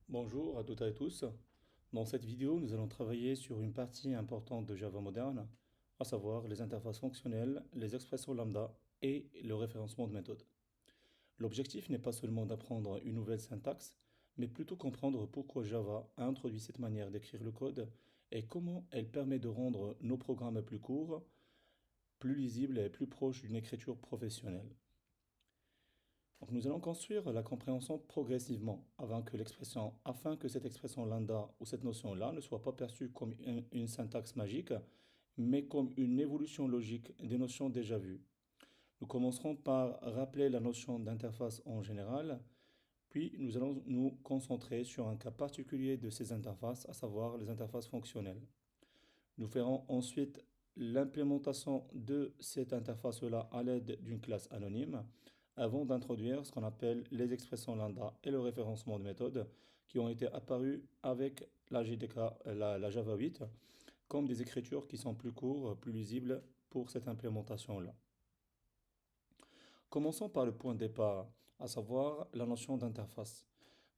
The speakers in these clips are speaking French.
Bonjour à toutes et à tous. Dans cette vidéo, nous allons travailler sur une partie importante de Java moderne, à savoir les interfaces fonctionnelles, les expressions lambda et le référencement de méthodes. L'objectif n'est pas seulement d'apprendre une nouvelle syntaxe, mais plutôt comprendre pourquoi Java a introduit cette manière d'écrire le code et comment elle permet de rendre nos programmes plus courts, plus lisibles et plus proches d'une écriture professionnelle. Donc nous allons construire la compréhension progressivement afin que cette expression lambda ou cette notion-là ne soit pas perçue comme une syntaxe magique, mais comme une évolution logique des notions déjà vues. Nous commencerons par rappeler la notion d'interface en général, puis nous allons nous concentrer sur un cas particulier de ces interfaces, à savoir les interfaces fonctionnelles. Nous ferons ensuite l'implémentation de cette interface-là à l'aide d'une classe anonyme avant d'introduire ce qu'on appelle les expressions lambda et le référencement de méthode qui ont été apparus avec la JDK, la Java 8 comme des écritures qui sont plus courtes, plus lisibles pour cette implémentation-là. Commençons par le point de départ, à savoir la notion d'interface.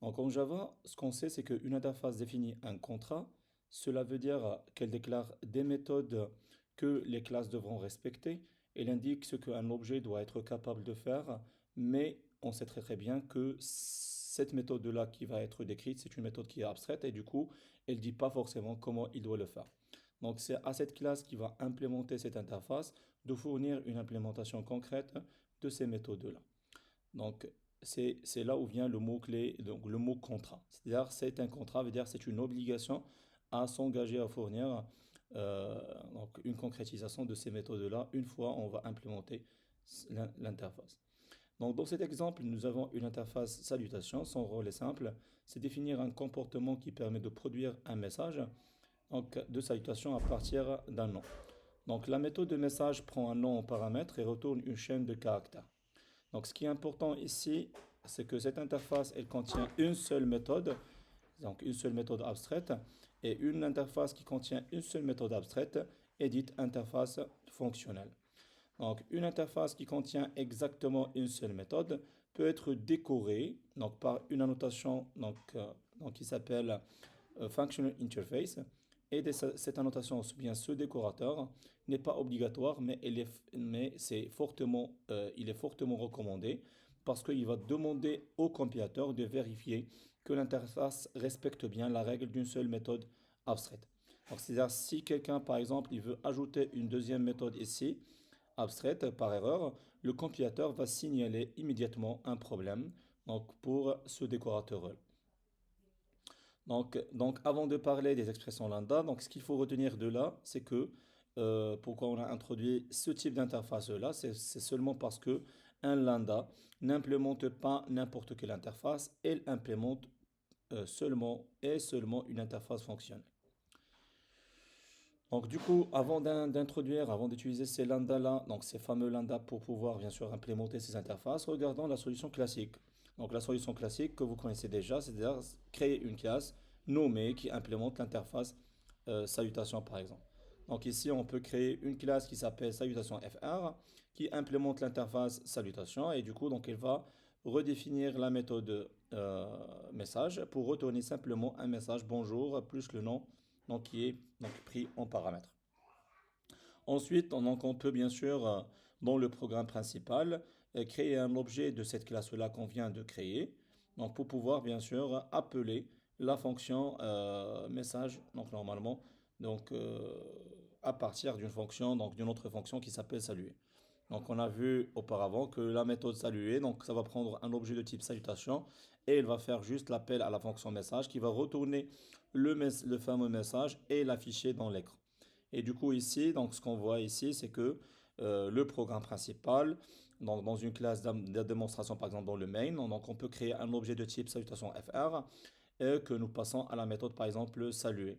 Donc en Java, ce qu'on sait, c'est qu'une interface définit un contrat. Cela veut dire qu'elle déclare des méthodes que les classes devront respecter. Elle indique ce qu'un objet doit être capable de faire, mais on sait très très bien que cette méthode-là qui va être décrite, c'est une méthode qui est abstraite et du coup, elle ne dit pas forcément comment il doit le faire. Donc c'est à cette classe qui va implémenter cette interface de fournir une implémentation concrète de ces méthodes-là. Donc, c'est là où vient le mot-clé, donc le mot contrat. C'est-à-dire, c'est un contrat, veut dire c'est une obligation à s'engager à fournir donc une concrétisation de ces méthodes-là une fois on va implémenter l'interface. Donc, dans cet exemple, nous avons une interface salutation. Son rôle est simple, c'est définir un comportement qui permet de produire un message donc, de salutation à partir d'un nom. Donc, la méthode de message prend un nom en paramètre et retourne une chaîne de caractères. Donc, ce qui est important ici, c'est que cette interface, elle contient une seule méthode, donc une seule méthode abstraite, et une interface qui contient une seule méthode abstraite est dite interface fonctionnelle. Donc, une interface qui contient exactement une seule méthode peut être décorée donc, par une annotation qui s'appelle Functional Interface. Et cette annotation, ou bien ce décorateur, n'est pas obligatoire, mais il est fortement recommandé parce qu'il va demander au compilateur de vérifier que l'interface respecte bien la règle d'une seule méthode abstraite. Donc, c'est-à-dire si quelqu'un, par exemple, il veut ajouter une deuxième méthode ici, abstraite par erreur, le compilateur va signaler immédiatement un problème donc, pour ce décorateur. Donc, avant de parler des expressions lambda, donc ce qu'il faut retenir de là, c'est que pourquoi on a introduit ce type d'interface-là, c'est seulement parce que un lambda n'implémente pas n'importe quelle interface, elle implémente seulement une interface fonctionnelle. Donc du coup, avant d'utiliser ces lambda-là, donc ces fameux lambda pour pouvoir bien sûr implémenter ces interfaces, regardons la solution classique. Donc la solution classique que vous connaissez déjà, c'est-à-dire créer une classe nommée qui implémente l'interface salutation par exemple. Donc ici, on peut créer une classe qui s'appelle salutation fr qui implémente l'interface salutation et du coup, donc elle va redéfinir la méthode message pour retourner simplement un message bonjour plus le nom donc qui est donc, pris en paramètre. Ensuite, on peut bien sûr, dans le programme principal, créer un objet de cette classe-là qu'on vient de créer. Donc, pour pouvoir bien sûr appeler la fonction message, donc normalement, donc à partir d'une fonction, donc d'une autre fonction qui s'appelle saluer. Donc, on a vu auparavant que la méthode saluer, donc ça va prendre un objet de type salutation et il va faire juste l'appel à la fonction message qui va retourner le fameux message et l'afficher dans l'écran. Et du coup ici, donc ce qu'on voit ici, c'est que le programme principal, donc dans une classe de démonstration par exemple dans le main, donc on peut créer un objet de type salutation fr et que nous passons à la méthode par exemple saluer.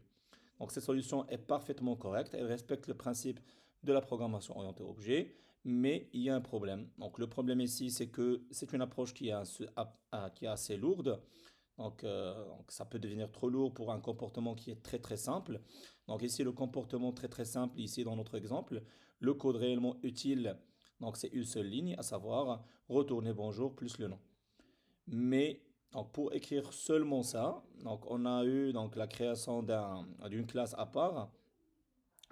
Donc cette solution est parfaitement correcte, elle respecte le principe de la programmation orientée objet, mais il y a un problème. Donc le problème ici, c'est que c'est une approche qui est assez lourde. Donc, ça peut devenir trop lourd pour un comportement qui est très très simple. Donc ici le comportement très très simple, ici dans notre exemple, le code réellement utile, donc c'est une seule ligne, à savoir retourner bonjour plus le nom. Mais Donc pour écrire seulement ça, donc on a eu donc la création d'une classe à part,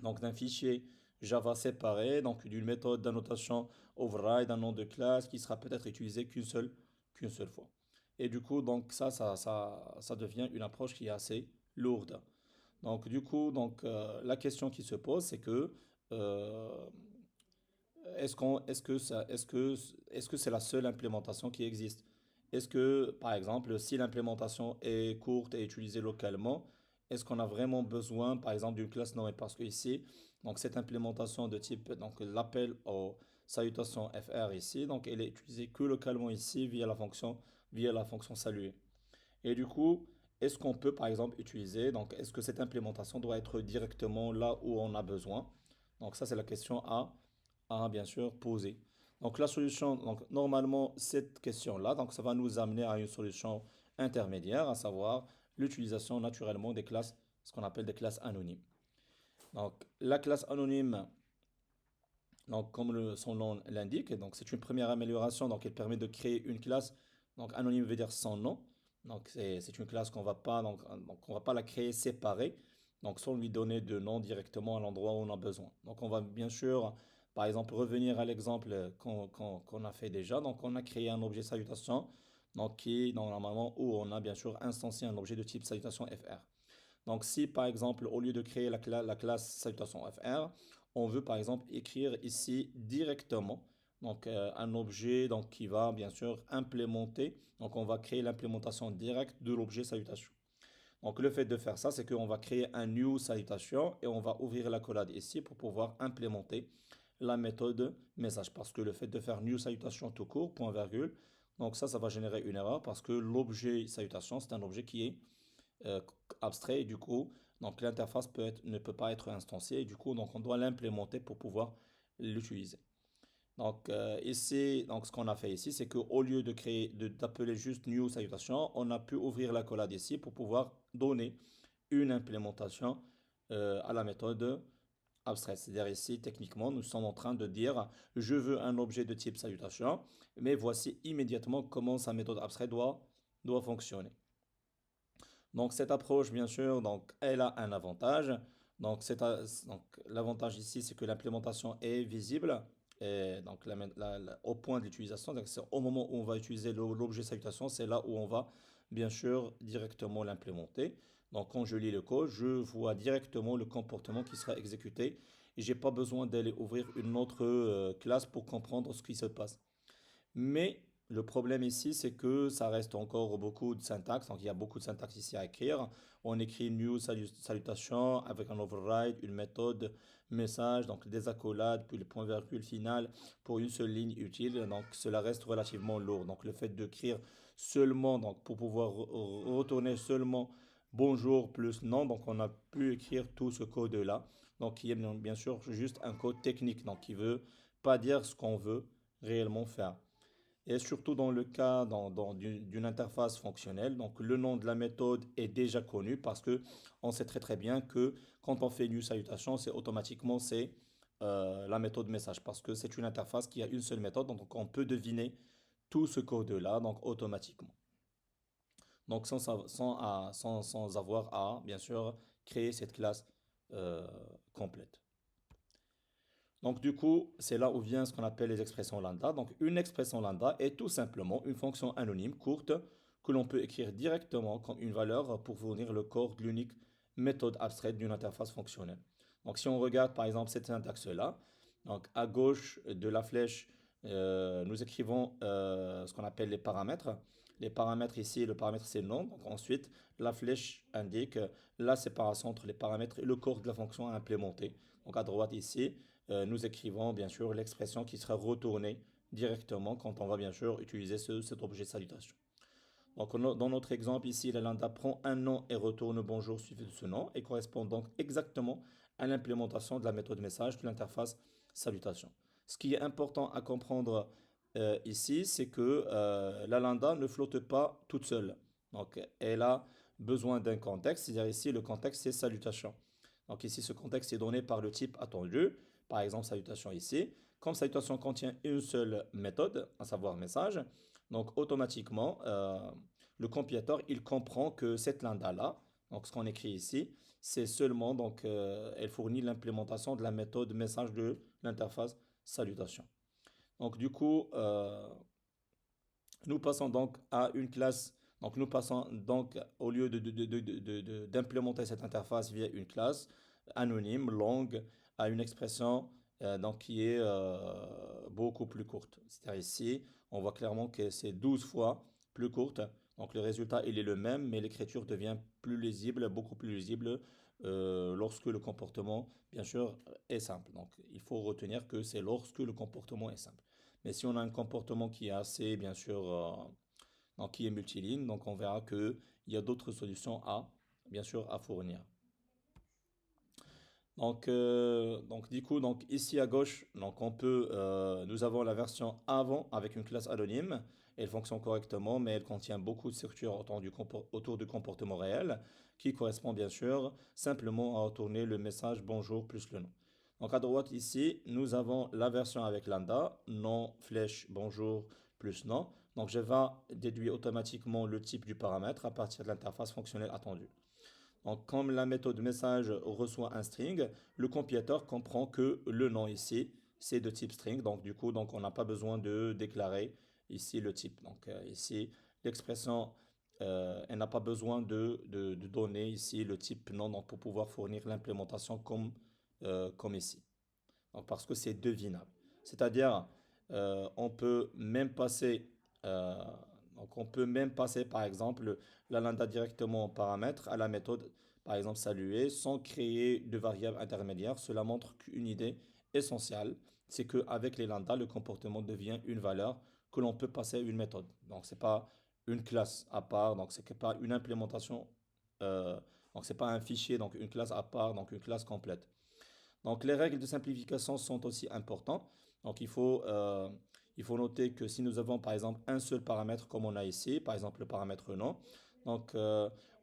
donc d'un fichier Java séparé, donc d'une méthode d'annotation override, un nom de classe qui sera peut-être utilisé qu'une seule fois. Et du coup, donc ça devient une approche qui est assez lourde. Donc du coup, la question qui se pose, c'est que euh, est-ce que c'est la seule implémentation qui existe? Est-ce que, par exemple, si l'implémentation est courte et utilisée localement, est-ce qu'on a vraiment besoin, par exemple, d'une classe nommée? Parce que ici, donc cette implémentation de type, donc l'appel aux salutations fr ici, donc elle est utilisée que localement ici via la fonction saluer. Et du coup, est-ce qu'on peut, par exemple, utiliser, donc est-ce que cette implémentation doit être directement là où on a besoin? Donc ça, c'est la question à bien sûr poser. Donc la solution, donc normalement, cette question-là, donc ça va nous amener à une solution intermédiaire, à savoir l'utilisation naturellement des classes, ce qu'on appelle des classes anonymes. Donc la classe anonyme, donc comme son nom l'indique, donc c'est une première amélioration, donc elle permet de créer une classe. Donc anonyme veut dire sans nom. Donc c'est une classe qu'on va pas on va pas la créer séparée, donc sans lui donner de nom directement à l'endroit où on a besoin. Donc on va bien sûr, par exemple, revenir à l'exemple qu'on a fait déjà. Donc on a créé un objet salutation, donc qui normalement où on a bien sûr instancié un objet de type salutation fr. Donc, si par exemple, au lieu de créer la classe salutation fr, on veut par exemple écrire ici directement un objet qui va bien sûr implémenter. Donc, on va créer l'implémentation directe de l'objet salutation. Donc, le fait de faire ça, c'est qu'on va créer un new salutation et on va ouvrir l'accolade ici pour pouvoir implémenter la méthode message. Parce que le fait de faire new salutation tout court, point virgule, donc ça va générer une erreur parce que l'objet salutation, c'est un objet qui est euh, abstrait et du coup, donc l'interface ne peut pas être instanciée et du coup, donc on doit l'implémenter pour pouvoir l'utiliser. Donc ici, donc ce qu'on a fait ici, c'est qu'au lieu d'appeler juste new salutation, on a pu ouvrir la collade ici pour pouvoir donner une implémentation à la méthode abstraite. C'est-à-dire ici, techniquement, nous sommes en train de dire je veux un objet de type salutation, mais voici immédiatement comment sa méthode abstraite doit fonctionner. Donc cette approche, bien sûr, donc elle a un avantage. Donc l'avantage ici, c'est que l'implémentation est visible et donc au point de l'utilisation. Donc c'est au moment où on va utiliser l'objet salutation, c'est là où on va bien sûr directement l'implémenter. Donc quand je lis le code, je vois directement le comportement qui sera exécuté et j'ai pas besoin d'aller ouvrir une autre classe pour comprendre ce qui se passe. Mais le problème ici, c'est que ça reste encore beaucoup de syntaxe. Donc, il y a beaucoup de syntaxe ici à écrire. On écrit new salutation avec un override, une méthode, message, donc des accolades, puis le point virgule final pour une seule ligne utile. Donc, cela reste relativement lourd. Donc, le fait d'écrire seulement, donc pour pouvoir retourner seulement bonjour plus non, donc on a pu écrire tout ce code-là. Donc, qui est bien sûr juste un code technique, donc qui veut pas dire ce qu'on veut réellement faire. Et surtout dans le cas d'une interface fonctionnelle, donc le nom de la méthode est déjà connu parce que on sait très très bien que quand on fait new salutation, c'est la méthode message parce que c'est une interface qui a une seule méthode, donc on peut deviner tout ce code-là donc automatiquement. Donc sans avoir à bien sûr créer cette classe euh, complète. Donc du coup, c'est là où vient ce qu'on appelle les expressions lambda. Donc une expression lambda est tout simplement une fonction anonyme courte que l'on peut écrire directement comme une valeur pour fournir le corps de l'unique méthode abstraite d'une interface fonctionnelle. Donc si on regarde par exemple cette syntaxe-là, donc à gauche de la flèche, nous écrivons ce qu'on appelle les paramètres. Les paramètres ici, le paramètre c'est le nom. Donc ensuite, la flèche indique la séparation entre les paramètres et le corps de la fonction à implémenter. Donc à droite ici, nous écrivons bien sûr l'expression qui sera retournée directement quand on va bien sûr utiliser cet objet de salutation. Donc dans notre exemple ici, la lambda prend un nom et retourne bonjour suivi de ce nom et correspond donc exactement à l'implémentation de la méthode message de l'interface salutation. Ce qui est important à comprendre ici, c'est que la lambda ne flotte pas toute seule. Donc elle a besoin d'un contexte, c'est-à-dire ici le contexte c'est salutation. Donc ici ce contexte est donné par le type attendu, par exemple salutation ici. Comme salutation contient une seule méthode, à savoir message, donc automatiquement, le compilateur, il comprend que cette lambda-là, donc ce qu'on écrit ici, c'est seulement, donc, elle fournit l'implémentation de la méthode message de l'interface salutation. Donc, du coup, nous passons donc à une classe. Donc, nous passons donc, au lieu d'implémenter cette interface via une classe anonyme, longue, à une expression donc, qui est beaucoup plus courte. C'est-à-dire ici, on voit clairement que c'est 12 fois plus courte. Donc, le résultat, il est le même, mais l'écriture devient plus lisible, beaucoup plus lisible lorsque le comportement, bien sûr, est simple. Donc, il faut retenir que c'est lorsque le comportement est simple. Mais si on a un comportement qui est assez, bien sûr, donc qui est multiligne, donc on verra qu'il y a d'autres solutions à, bien sûr, à fournir. Donc du coup, donc ici à gauche, donc nous avons la version avant avec une classe anonyme. Elle fonctionne correctement, mais elle contient beaucoup de structures autour du comportement réel, qui correspond bien sûr simplement à retourner le message bonjour plus le nom. Donc à droite ici, nous avons la version avec lambda, nom, flèche, bonjour plus nom. Donc je vais déduire automatiquement le type du paramètre à partir de l'interface fonctionnelle attendue. Donc, comme la méthode message reçoit un string, le compilateur comprend que le nom ici, c'est de type string. Donc, du coup, donc, on n'a pas besoin de déclarer ici le type. Donc, ici, l'expression, elle n'a pas besoin de donner ici le type nom donc, pour pouvoir fournir l'implémentation comme ici. Donc, parce que c'est devinable. C'est-à-dire, on peut même passer, euh, on peut même passer, par exemple, la lambda directement en paramètre à la méthode, par exemple, saluer, sans créer de variable intermédiaire. Cela montre qu'une idée essentielle, c'est qu'avec les lambda, le comportement devient une valeur que l'on peut passer à une méthode. Donc, c'est pas une classe à part, donc c'est pas une implémentation, euh, donc c'est pas un fichier, donc une classe à part, donc une classe complète. Donc les règles de simplification sont aussi importantes. Donc il faut noter que si nous avons par exemple un seul paramètre comme on a ici, par exemple le paramètre nom, donc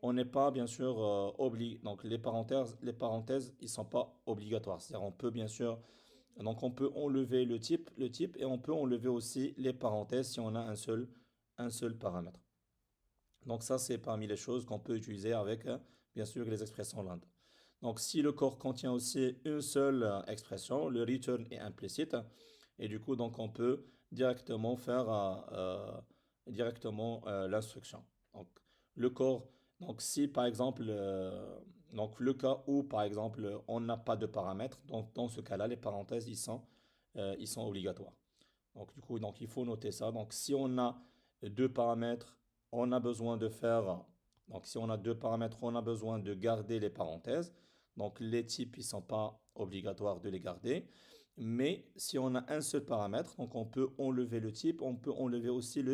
on n'est pas bien sûr obligé. Donc les parenthèses, ils sont pas obligatoires. C'est-à-dire on peut bien sûr, donc on peut enlever le type et on peut enlever aussi les parenthèses si on a un seul paramètre. Donc ça c'est parmi les choses qu'on peut utiliser avec bien sûr les expressions lambda. Donc, si le corps contient aussi une seule expression, le return est implicite. Et du coup, donc, on peut directement faire directement l'instruction. Donc, le corps, donc, si par exemple, donc, le cas où par exemple, on n'a pas de paramètres, donc, dans ce cas-là, les parenthèses, ils sont obligatoires. Donc, du coup, donc, il faut noter ça. Donc, si on a deux paramètres, on a besoin de faire. Donc, si on a deux paramètres, on a besoin de garder les parenthèses. Donc, les types, ils ne sont pas obligatoires de les garder. Mais si on a un seul paramètre, donc on peut enlever le type, on peut enlever aussi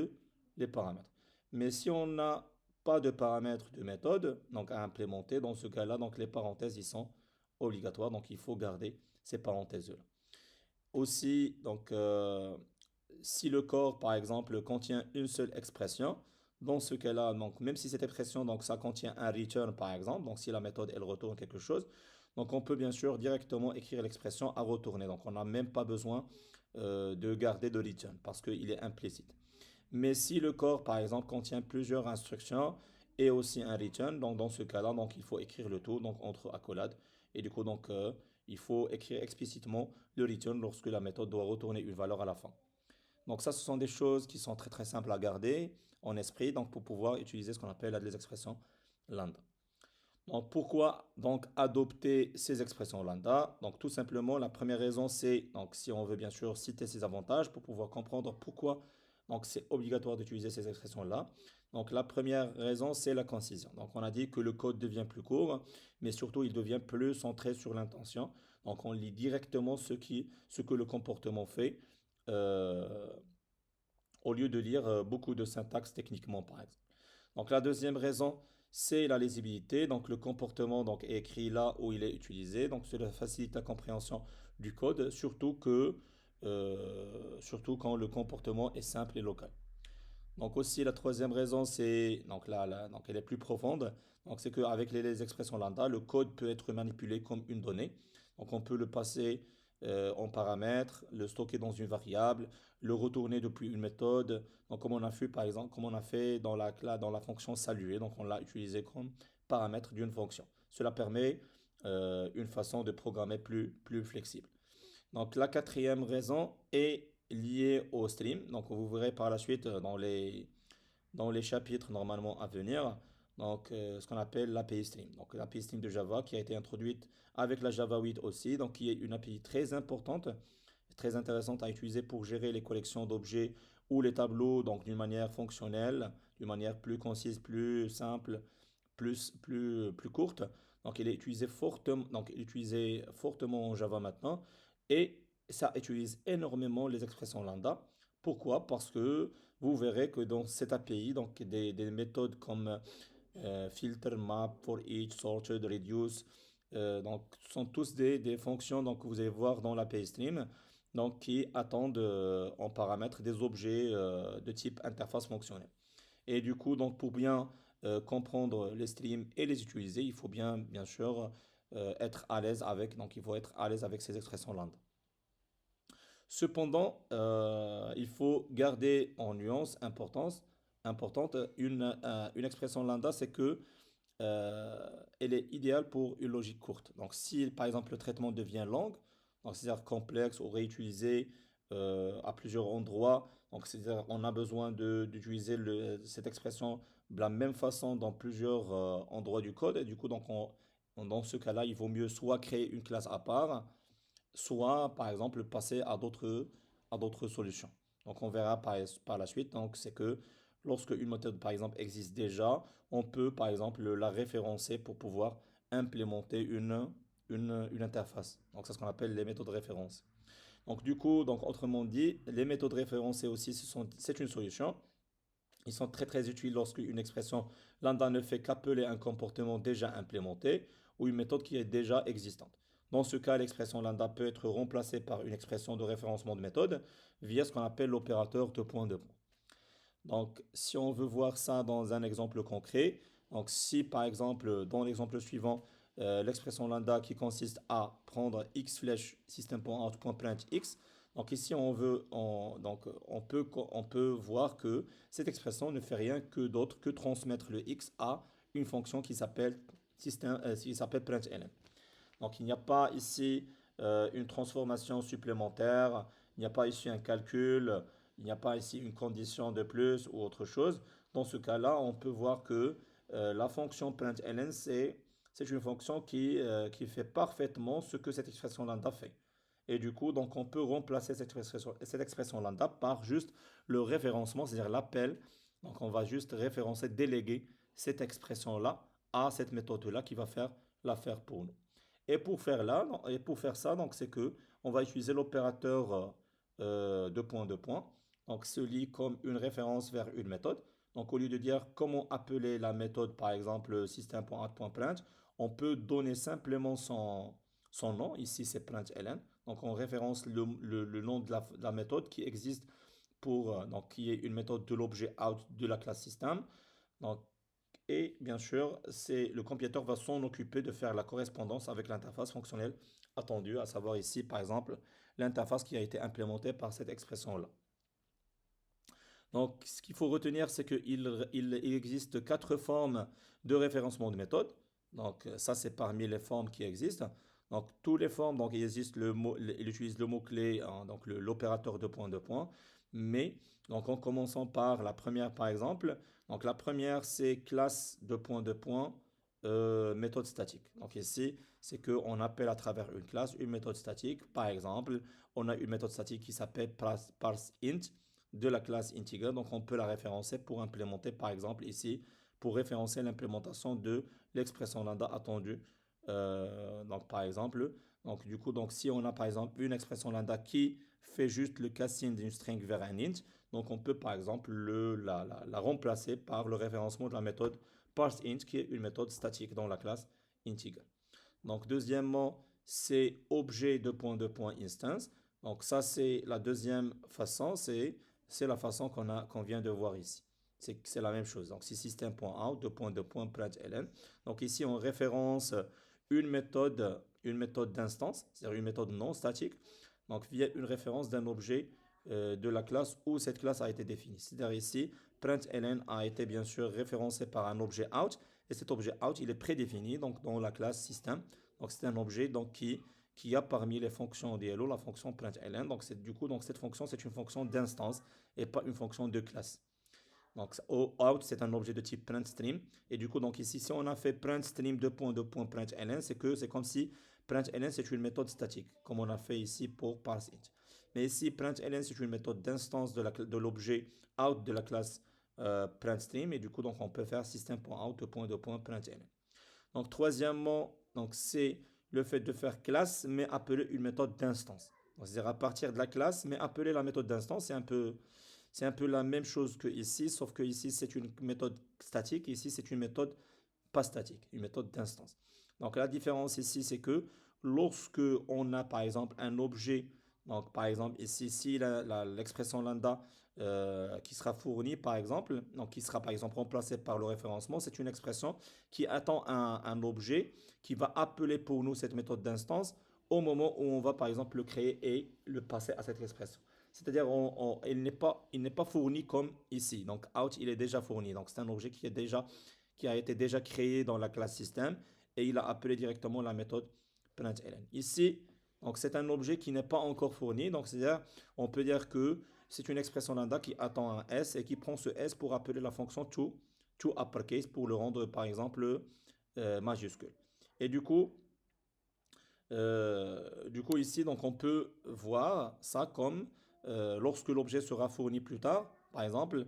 les paramètres. Mais si on n'a pas de paramètres de méthode donc à implémenter, dans ce cas-là, donc les parenthèses, ils sont obligatoires. Donc, il faut garder ces parenthèses-là. Aussi, donc, si le corps, par exemple, contient une seule expression, dans ce cas-là, donc, même si cette expression, donc, ça contient un return, par exemple, donc si la méthode, elle retourne quelque chose, donc on peut bien sûr directement écrire l'expression à retourner. Donc, on n'a même pas besoin de garder de return parce qu'il est implicite. Mais si le corps, par exemple, contient plusieurs instructions et aussi un return, donc dans ce cas-là, donc il faut écrire le tout, donc entre accolades. Et du coup, donc, il faut écrire explicitement le return lorsque la méthode doit retourner une valeur à la fin. Donc ça, ce sont des choses qui sont très très simples à garder en esprit, donc pour pouvoir utiliser ce qu'on appelle les expressions lambda. Donc pourquoi donc adopter ces expressions lambda? Donc tout simplement, la première raison, c'est donc si on veut bien sûr citer ces avantages pour pouvoir comprendre pourquoi donc c'est obligatoire d'utiliser ces expressions-là. Donc la première raison, c'est la concision. Donc on a dit que le code devient plus court, mais surtout il devient plus centré sur l'intention. Donc on lit directement ce que le comportement fait euh, au lieu de lire beaucoup de syntaxe techniquement par exemple. Donc la deuxième raison, c'est la lisibilité. Donc le comportement donc, est écrit là où il est utilisé. Donc cela facilite la compréhension du code, surtout quand le comportement est simple et local. Donc aussi la troisième raison, c'est donc donc elle est plus profonde. Donc c'est qu'avec les expressions lambda, le code peut être manipulé comme une donnée. Donc on peut le passer en paramètre, le stocker dans une variable, le retourner depuis une méthode. Donc, comme on a fait par exemple, comme on a fait dans la fonction saluer, donc on l'a utilisé comme paramètre d'une fonction. Cela permet une façon de programmer plus flexible. Donc la quatrième raison est liée au stream. Donc vous verrez par la suite dans les chapitres normalement à venir, donc ce qu'on appelle l'API Stream. Donc l'API Stream de Java qui a été introduite avec la Java 8 aussi, donc qui est une API très importante, très intéressante à utiliser pour gérer les collections d'objets ou les tableaux donc d'une manière fonctionnelle, d'une manière plus concise, plus simple, plus courte. Donc il est utilisé fortement en Java maintenant et ça utilise énormément les expressions lambda. Pourquoi? Parce que vous verrez que dans cette API, donc des méthodes comme filter, map, for each, sorted, reduce, donc sont tous des fonctions donc, que vous allez voir dans l'API Stream donc, qui attendent en paramètre des objets de type interface fonctionnelle. Et du coup, donc pour bien comprendre les streams et les utiliser, il faut bien sûr être à l'aise avec, donc il faut être à l'aise avec ces expressions lambda. Cependant, il faut garder en nuance importante une expression lambda, c'est que elle est idéale pour une logique courte. Donc, si par exemple le traitement devient long, donc c'est-à-dire complexe ou réutilisé à plusieurs endroits, donc c'est-à-dire on a besoin d'utiliser cette expression de la même façon dans plusieurs endroits du code, et du coup, donc dans ce cas-là, il vaut mieux soit créer une classe à part, soit par exemple passer à d'autres solutions. Donc on verra par la suite. Donc c'est que lorsque une méthode par exemple existe déjà, on peut par exemple la référencer pour pouvoir implémenter une interface. Donc c'est ce qu'on appelle les méthodes références. Donc du coup, donc autrement dit, les méthodes référencées aussi, c'est une solution. Ils sont très utiles lorsque une expression lambda ne fait qu'appeler un comportement déjà implémenté ou une méthode qui est déjà existante. Dans ce cas, l'expression lambda peut être remplacée par une expression de référencement de méthode via ce qu'on appelle l'opérateur de point de point. Donc, si on veut voir ça dans un exemple concret, donc si par exemple dans l'exemple suivant, l'expression lambda qui consiste à prendre x flèche system.out.print x, donc ici on peut voir que cette expression ne fait rien que d'autre que transmettre le x à une fonction qui s'appelle println. Donc il n'y a pas ici une transformation supplémentaire, il n'y a pas ici un calcul, il n'y a pas ici une condition de plus ou autre chose. Dans ce cas-là, on peut voir que la fonction println, c'est une fonction qui fait parfaitement ce que cette expression lambda fait. Et du coup, donc on peut remplacer cette expression lambda par juste le référencement, c'est-à-dire l'appel. Donc on va juste référencer, déléguer cette expression-là à cette méthode-là qui va faire l'affaire pour nous. Et pour faire ça, donc c'est que on va utiliser l'opérateur de point. Donc se lit comme une référence vers une méthode. Donc au lieu de dire comment appeler la méthode, par exemple system.out.print, on peut donner simplement son nom. Ici c'est println. Donc on référence le nom de la méthode qui existe donc qui est une méthode de l'objet out de la classe system. Donc et bien sûr, le compilateur va s'en occuper de faire la correspondance avec l'interface fonctionnelle attendue, à savoir ici, par exemple, l'interface qui a été implémentée par cette expression-là. Donc, ce qu'il faut retenir, c'est qu'il existe quatre formes de référencement de méthode. Donc, ça, c'est parmi les formes qui existent. Donc, toutes les formes, donc, il existe il utilise le mot-clé, hein, donc l'opérateur de point. Mais, donc, en commençant par la première, par exemple, donc la première, c'est classe de point, méthode statique. Donc, ici, c'est qu'on appelle à travers une classe une méthode statique. Par exemple, on a une méthode statique qui s'appelle parseInt de la classe integer. Donc, on peut la référencer pour implémenter, par exemple, ici, pour référencer l'implémentation de l'expression lambda attendue. Donc, par exemple, donc, du coup, donc, si on a, par exemple, une expression lambda qui fait juste le casting d'une string vers un int, donc, on peut, par exemple, la remplacer par le référencement de la méthode parseInt, qui est une méthode statique dans la classe integer. Donc, deuxièmement, c'est objet de point instance. Donc, ça, c'est la deuxième façon, c'est la façon qu'on vient de voir ici. C'est la même chose. Donc, c'est system.out, de point println. Donc, ici, on référence une méthode d'instance, c'est-à-dire une méthode non statique, donc via une référence d'un objet de la classe où cette classe a été définie. C'est-à-dire ici, println a été bien sûr référencé par un objet out, et cet objet out, il est prédéfini donc dans la classe system. Donc c'est un objet donc, qui a parmi les fonctions DLO la fonction println. Donc du coup, donc cette fonction, c'est une fonction d'instance et pas une fonction de classe. Donc out, c'est un objet de type printStream. Et du coup, donc ici, si on a fait printStream println, c'est que c'est comme si println, c'est une méthode statique, comme on a fait ici pour parseInt. Mais ici, println, c'est une méthode d'instance de l'objet out de la classe printStream. Et du coup, donc on peut faire system.out.println. Donc troisièmement, donc c'est le fait de faire classe, mais appeler une méthode d'instance. C'est-à-dire à partir de la classe, mais appeler la méthode d'instance, c'est un peu la même chose que ici, sauf que ici c'est une méthode statique, ici c'est une méthode pas statique, une méthode d'instance. Donc la différence ici, c'est que lorsque on a par exemple un objet, donc par exemple ici, si l'expression lambda qui sera fournie par exemple, donc qui sera par exemple remplacée par le référencement, c'est une expression qui attend un objet qui va appeler pour nous cette méthode d'instance au moment où on va par exemple le créer et le passer à cette expression. C'est-à-dire il n'est pas fourni comme ici. Donc out, il est déjà fourni. Donc c'est un objet qui a été déjà créé dans la classe system et il a appelé directement la méthode println. Ici, donc c'est un objet qui n'est pas encore fourni. Donc c'est-à-dire, on peut dire que c'est une expression lambda qui attend un s et qui prend ce s pour appeler la fonction to uppercase pour le rendre par exemple majuscule. Et du coup ici, donc on peut voir ça comme lorsque l'objet sera fourni plus tard, par exemple,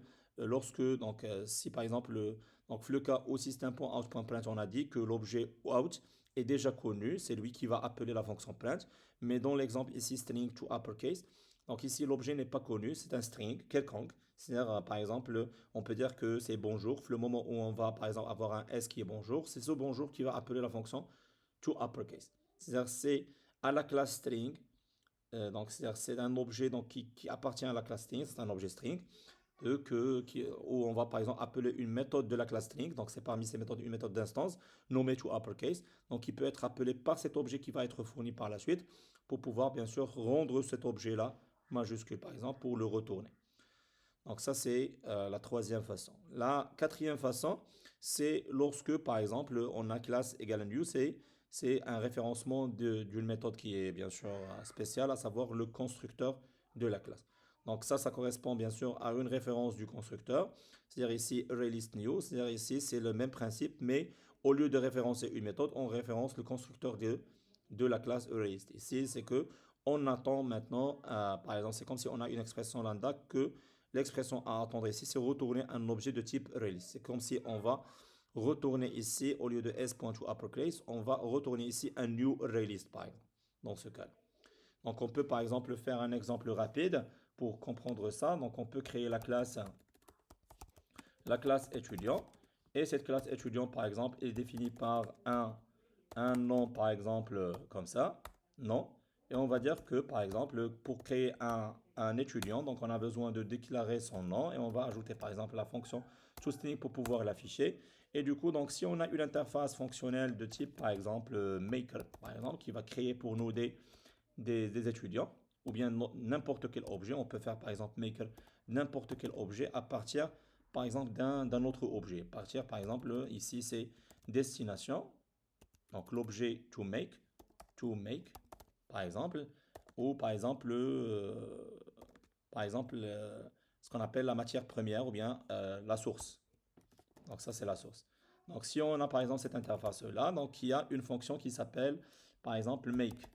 si par exemple, donc le cas au system.out.print, on a dit que l'objet out est déjà connu, c'est lui qui va appeler la fonction print, mais dans l'exemple ici, string to uppercase, donc ici l'objet n'est pas connu, c'est un string quelconque, c'est-à-dire par exemple, on peut dire que c'est bonjour, le moment où on va par exemple avoir un s qui est bonjour, c'est ce bonjour qui va appeler la fonction to uppercase. C'est-à-dire c'est à la classe string, donc c'est un objet donc, qui appartient à la classe string, c'est un objet string, où on va par exemple appeler une méthode de la classe string, donc c'est parmi ces méthodes une méthode d'instance, nommée to uppercase, donc qui peut être appelé par cet objet qui va être fourni par la suite, pour pouvoir bien sûr rendre cet objet-là majuscule par exemple, pour le retourner. Donc ça, c'est la troisième façon. La quatrième façon, c'est lorsque, par exemple, on a classe égale new, c'est un référencement d'une méthode qui est bien sûr spéciale, à savoir le constructeur de la classe. Donc ça correspond bien sûr à une référence du constructeur. C'est-à-dire ici, ArrayListNew, c'est-à-dire ici, c'est le même principe, mais au lieu de référencer une méthode, on référence le constructeur de la classe ArrayList. Ici, c'est que on attend maintenant, par exemple, c'est comme si on a une expression lambda que l'expression à attendre ici, c'est retourner un objet de type ArrayList. C'est comme si on va retourner ici, au lieu de s.toUpperCase, on va retourner ici un new ArrayList, par exemple, dans ce cas. Donc on peut par exemple faire un exemple rapide pour comprendre ça. Donc on peut créer la classe étudiant. Et cette classe étudiant, par exemple, est définie par un nom, par exemple, comme ça, nom. Et on va dire que, par exemple, pour créer un étudiant, donc on a besoin de déclarer son nom et on va ajouter, par exemple, la fonction toString pour pouvoir l'afficher. Et du coup, donc, si on a une interface fonctionnelle de type, par exemple, maker, par exemple, qui va créer pour nous des étudiants, ou bien n'importe quel objet, on peut faire, par exemple, maker n'importe quel objet à partir, par exemple, d'un autre objet. À partir, par exemple, ici, c'est destination. Donc l'objet to make, par exemple, ou par exemple ce qu'on appelle la matière première ou bien la source. Donc ça c'est la source. Donc si on a par exemple cette interface-là, donc il y a une fonction qui s'appelle par exemple make.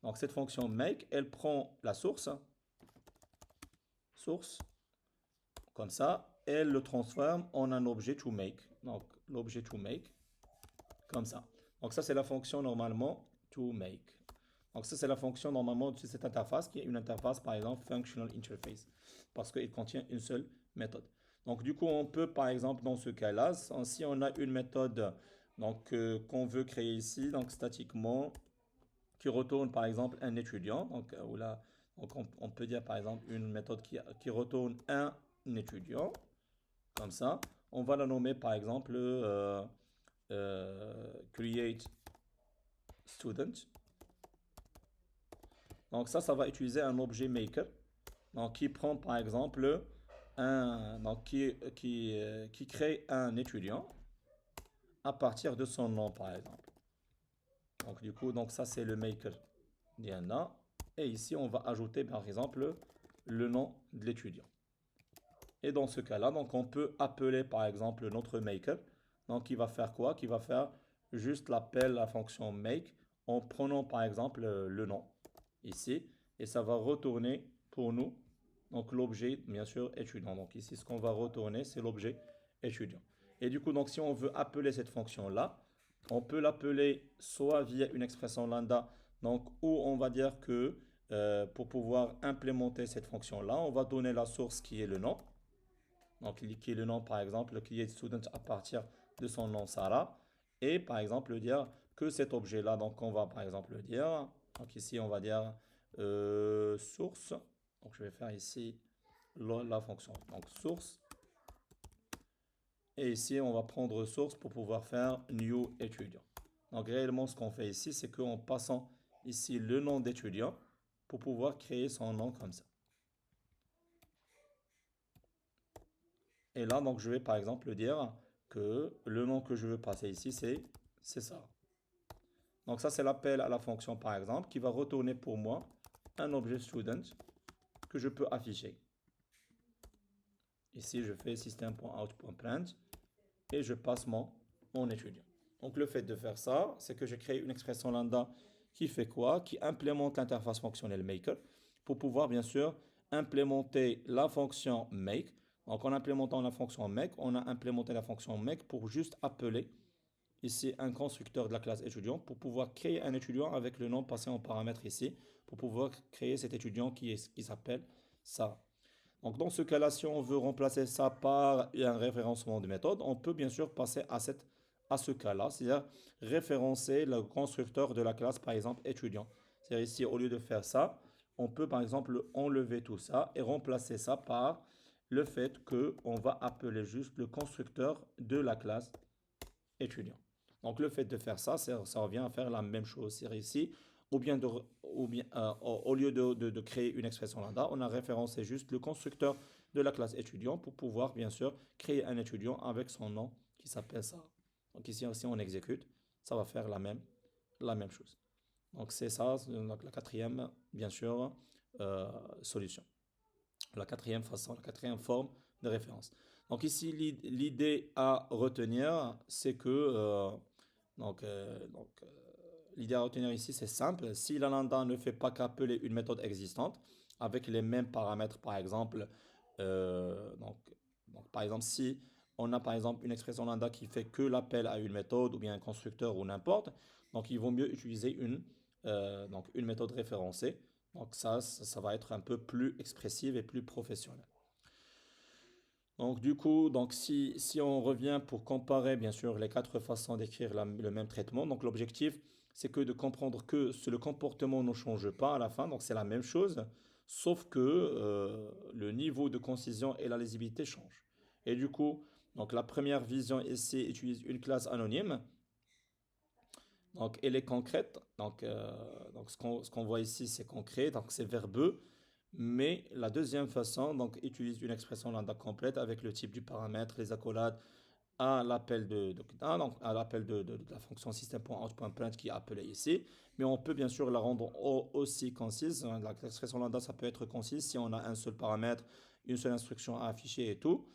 Donc cette fonction make, elle prend la source, comme ça, elle le transforme en un objet to make. Donc l'objet to make, comme ça. Donc ça c'est la fonction normalement to make. Donc ça c'est la fonction normalement de cette interface qui est une interface par exemple functional interface parce qu'il contient une seule méthode. Donc du coup on peut par exemple dans ce cas-là, si on a une méthode donc qu'on veut créer ici, donc statiquement qui retourne par exemple un étudiant, donc, on peut dire par exemple une méthode qui retourne un étudiant, comme ça, on va la nommer par exemple create student. Donc ça va utiliser un objet maker. Donc qui prend par exemple qui crée un étudiant à partir de son nom par exemple. Donc du coup, donc ça c'est le maker Diana. Et ici on va ajouter par exemple le nom de l'étudiant. Et dans ce cas-là, donc on peut appeler par exemple notre maker. Donc il va faire quoi? Qui va faire juste l'appel à la fonction make en prenant par exemple le nom ici. Et ça va retourner pour nous donc l'objet bien sûr étudiant. Donc ici ce qu'on va retourner c'est l'objet étudiant. Et du coup donc si on veut appeler cette fonction-là, on peut l'appeler soit via une expression lambda, donc où on va dire que pour pouvoir implémenter cette fonction-là, on va donner la source qui est le nom. Donc, qui est le nom, par exemple, qui est student à partir de son nom Sarah. Et par exemple, dire que cet objet-là, donc on va par exemple dire, donc ici on va dire source. Donc je vais faire ici la fonction, donc source. Et ici on va prendre source pour pouvoir faire new étudiant. Donc réellement ce qu'on fait ici, c'est qu'en passant ici le nom d'étudiant pour pouvoir créer son nom comme ça. Et là, donc, je vais par exemple dire que le nom que je veux passer ici, c'est ça. Donc ça, c'est l'appel à la fonction, par exemple, qui va retourner pour moi un objet student que je peux afficher. Ici, je fais system.out.print et je passe mon étudiant. Donc le fait de faire ça, c'est que je crée une expression lambda qui fait quoi? Qui implémente l'interface fonctionnelle maker pour pouvoir, bien sûr, implémenter la fonction make. Donc en implémentant la fonction make, on a implémenté la fonction make pour juste appeler ici un constructeur de la classe étudiant pour pouvoir créer un étudiant avec le nom passé en paramètre ici, pour pouvoir créer cet étudiant qui s'appelle ça. Donc dans ce cas-là, si on veut remplacer ça par un référencement de méthode, on peut bien sûr passer à ce cas-là, c'est-à-dire référencer le constructeur de la classe, par exemple, étudiant. C'est-à-dire ici, au lieu de faire ça, on peut par exemple enlever tout ça et remplacer ça par le fait qu'on va appeler juste le constructeur de la classe étudiant. Donc le fait de faire ça, ça revient à faire la même chose. C'est ici, ou bien, au lieu de créer une expression lambda, on a référencé juste le constructeur de la classe étudiant pour pouvoir bien sûr créer un étudiant avec son nom qui s'appelle ça. Donc ici, si on exécute, ça va faire la même chose. Donc c'est ça, la quatrième, bien sûr, solution. La quatrième façon, la quatrième forme de référence. Donc ici, l'idée à retenir, c'est que donc, euh, donc, euh, l'idée à retenir ici, c'est simple. Si la lambda ne fait pas qu'appeler une méthode existante avec les mêmes paramètres, par exemple, euh, donc, par exemple, si on a par exemple une expression lambda qui fait que l'appel à une méthode ou bien un constructeur ou n'importe, donc il vaut mieux utiliser une méthode référencée. Donc ça va être un peu plus expressif et plus professionnel. Donc du coup, donc si on revient pour comparer bien sûr les quatre façons d'écrire le même traitement, donc l'objectif c'est que de comprendre que le comportement ne change pas à la fin, donc c'est la même chose, sauf que le niveau de concision et la lisibilité changent. Et du coup, donc la première vision ici utilise une classe anonyme, donc elle est concrète, donc ce qu'on voit ici c'est concret, donc c'est verbeux. Mais la deuxième façon, donc, utilise une expression lambda complète avec le type du paramètre, les accolades à l'appel donc, à l'appel de la fonction system.out.print qui est appelée ici. Mais on peut bien sûr la rendre aussi concise. L'expression lambda, ça peut être concise si on a un seul paramètre, une seule instruction à afficher et tout.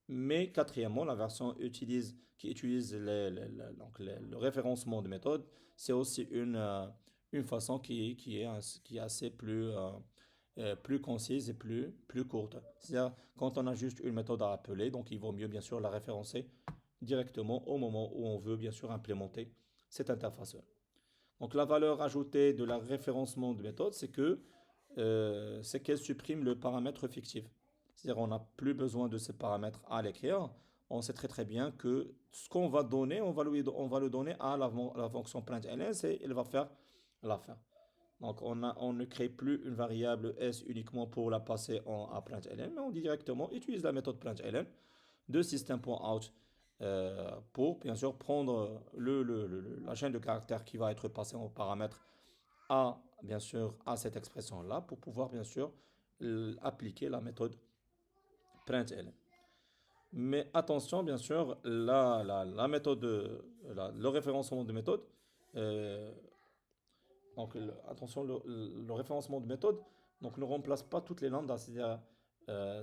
Mais quatrièmement, la version qui utilise le référencement de méthode, c'est aussi une façon qui est assez plus concise et plus courte. C'est-à-dire, quand on a juste une méthode à appeler, donc il vaut mieux bien sûr la référencer directement au moment où on veut bien sûr implémenter cette interface. Donc la valeur ajoutée de la référencement de méthode, c'est qu'elle supprime le paramètre fictif. C'est-à-dire on n'a plus besoin de ce paramètre à l'écrire. On sait très très bien que ce qu'on va donner, on va le donner à la fonction println et elle va faire la fin. Donc, on ne crée plus une variable s uniquement pour la passer à println, mais on dit directement utilise la méthode println de system.out pour bien sûr prendre la chaîne de caractères qui va être passée en paramètre à, bien sûr, à cette expression-là pour pouvoir, bien sûr, appliquer la méthode println. Mais attention, bien sûr, la méthode, le référencement de méthode, euh, donc attention, le référencement de méthode donc, ne remplace pas toutes les lambdas. C'est-à-dire,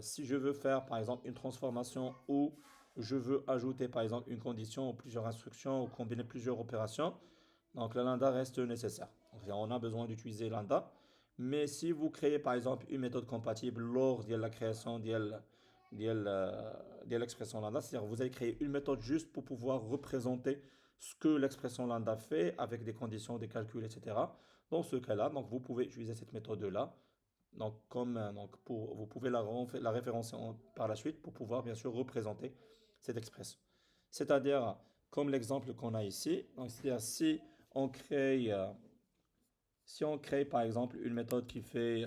si je veux faire, par exemple, une transformation ou je veux ajouter, par exemple, une condition ou plusieurs instructions ou combiner plusieurs opérations, donc la lambda reste nécessaire. Donc, on a besoin d'utiliser lambda. Mais si vous créez par exemple une méthode compatible lors de la création de l'expression lambda, c'est-à-dire vous allez créer une méthode juste pour pouvoir représenter ce que l'expression lambda fait avec des conditions, des calculs, etc. Dans ce cas-là, donc vous pouvez utiliser cette méthode-là. Donc, vous pouvez la référencer par la suite pour pouvoir bien sûr représenter cette expression. C'est-à-dire, comme l'exemple qu'on a ici, donc c'est-à-dire si on crée par exemple une méthode qui fait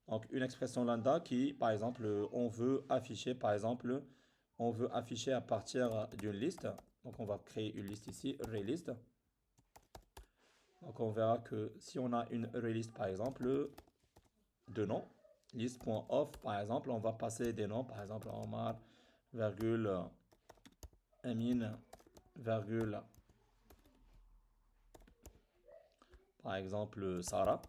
donc une expression lambda qui, par exemple, on veut afficher, par exemple, on veut afficher à partir d'une liste. Donc on va créer une liste ici, ArrayList. Donc on verra que si on a une ArrayList par exemple de noms, list.off par exemple, on va passer des noms, par exemple Omar, virgule, Amin, virgule, par exemple Sarah.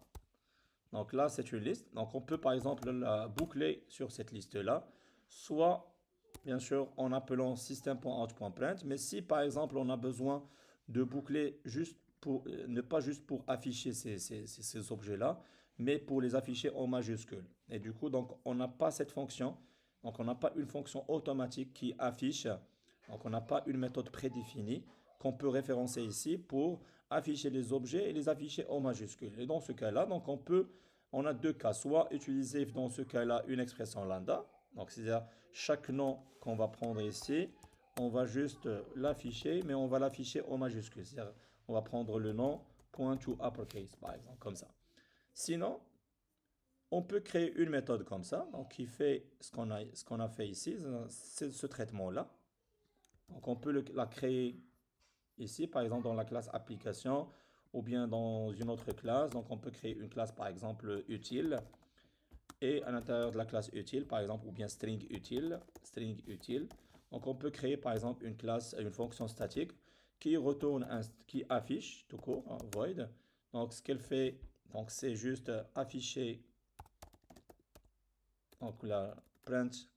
Donc là, c'est une liste. Donc on peut par exemple la boucler sur cette liste-là, soit bien sûr en appelant system.out.print, mais si par exemple on a besoin de boucler juste pour, ne pas juste pour afficher ces objets-là, mais pour les afficher en majuscule. Et du coup, donc on n'a pas cette fonction, donc on n'a pas une fonction automatique qui affiche, donc on n'a pas une méthode prédéfinie qu'on peut référencer ici pour afficher les objets et les afficher en majuscule. Et dans ce cas-là, donc on a deux cas, soit utiliser dans ce cas-là une expression lambda, donc c'est-à-dire chaque nom qu'on va prendre ici, on va juste l'afficher, mais on va l'afficher en majuscule, c'est-à-dire on va prendre le nom point to uppercase par exemple, comme ça. Sinon, on peut créer une méthode comme ça, donc qui fait ce qu'on a fait ici, c'est ce traitement-là. Donc on peut la créer ici, par exemple, dans la classe application ou bien dans une autre classe. Donc, on peut créer une classe, par exemple, utile. Et à l'intérieur de la classe utile, par exemple, ou bien string utile, string utile. Donc, on peut créer, par exemple, une classe, une fonction statique qui retourne, qui affiche, tout court, hein, void. Donc, ce qu'elle fait, donc, c'est juste afficher, donc, la print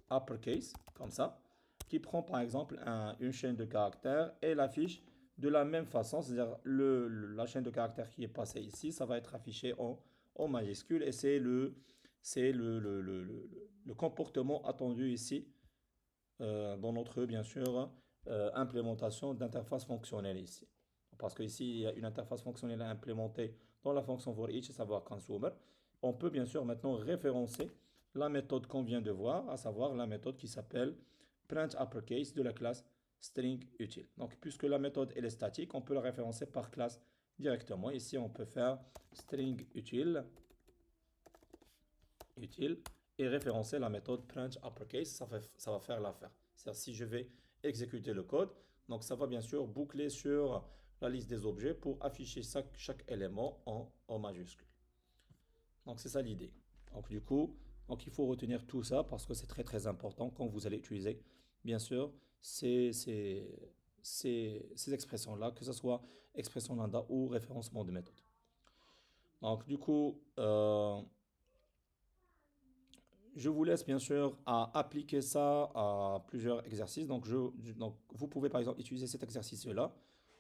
uppercase, comme ça, qui prend par exemple une chaîne de caractères et l'affiche de la même façon, c'est-à-dire la chaîne de caractères qui est passée ici, ça va être affiché en majuscule et c'est le comportement attendu ici dans notre, bien sûr, implémentation d'interface fonctionnelle ici. Parce qu'ici, il y a une interface fonctionnelle à implémenter dans la fonction for each, à savoir consumer. On peut bien sûr maintenant référencer la méthode qu'on vient de voir, à savoir la méthode qui s'appelle print uppercase de la classe string utile. Donc, puisque la méthode elle est statique, on peut la référencer par classe directement. Ici, on peut faire string utile et référencer la méthode print uppercase, ça va faire l'affaire. C'est-à-dire si je vais exécuter le code, donc ça va bien sûr boucler sur la liste des objets pour afficher chaque élément en majuscule. Donc c'est ça l'idée. Donc du coup, donc il faut retenir tout ça parce que c'est très très important quand vous allez utiliser, bien sûr, ces expressions-là, que ce soit expression lambda ou référencement de méthode. Donc du coup, je vous laisse bien sûr à appliquer ça à plusieurs exercices. Donc, donc vous pouvez par exemple utiliser cet exercice-là.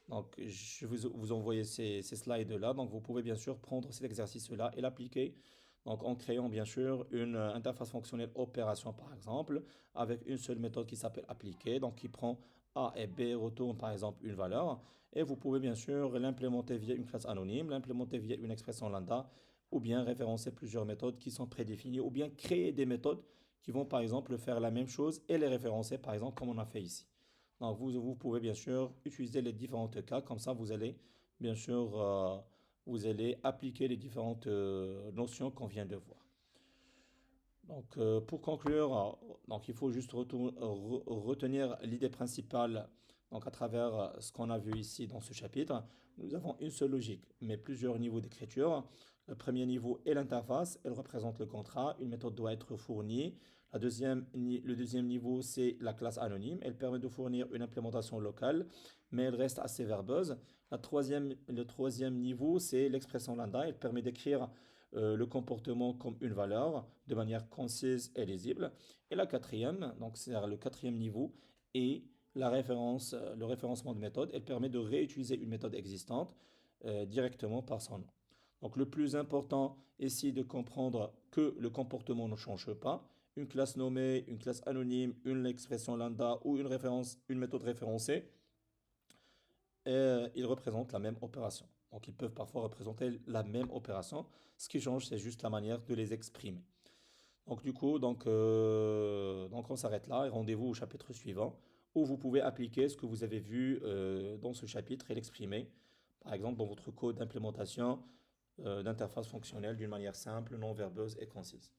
Donc, je vais vous envoyer ces slides-là. Donc, vous pouvez bien sûr prendre cet exercice-là et l'appliquer. Donc, en créant bien sûr une interface fonctionnelle opération par exemple, avec une seule méthode qui s'appelle appliquer. Donc, qui prend A et B, retourne par exemple une valeur. Et vous pouvez bien sûr l'implémenter via une classe anonyme, l'implémenter via une expression lambda ou bien référencer plusieurs méthodes qui sont prédéfinies, ou bien créer des méthodes qui vont par exemple faire la même chose et les référencer par exemple comme on a fait ici. Donc vous pouvez bien sûr utiliser les différents cas, comme ça vous allez bien sûr vous allez appliquer les différentes notions qu'on vient de voir. Pour conclure, donc, il faut juste retenir l'idée principale donc, à travers ce qu'on a vu ici dans ce chapitre. Nous avons une seule logique, mais plusieurs niveaux d'écriture. Le premier niveau est l'interface, elle représente le contrat, une méthode doit être fournie. Le deuxième niveau, c'est la classe anonyme, elle permet de fournir une implémentation locale, mais elle reste assez verbeuse. Le troisième niveau, c'est l'expression lambda, elle permet d'écrire le comportement comme une valeur de manière concise et lisible. Et la quatrième, donc c'est le quatrième niveau, est le référencement de méthode. Elle permet de réutiliser une méthode existante directement par son nom. Donc le plus important ici de comprendre que le comportement ne change pas. Une classe nommée, une classe anonyme, une expression lambda ou une méthode référencée, ils représentent la même opération. Donc ils peuvent parfois représenter la même opération. Ce qui change, c'est juste la manière de les exprimer. Donc du coup, donc on s'arrête là et rendez-vous au chapitre suivant où vous pouvez appliquer ce que vous avez vu dans ce chapitre et l'exprimer, par exemple dans votre code d'implémentation d'interface fonctionnelle d'une manière simple, non verbeuse et concise.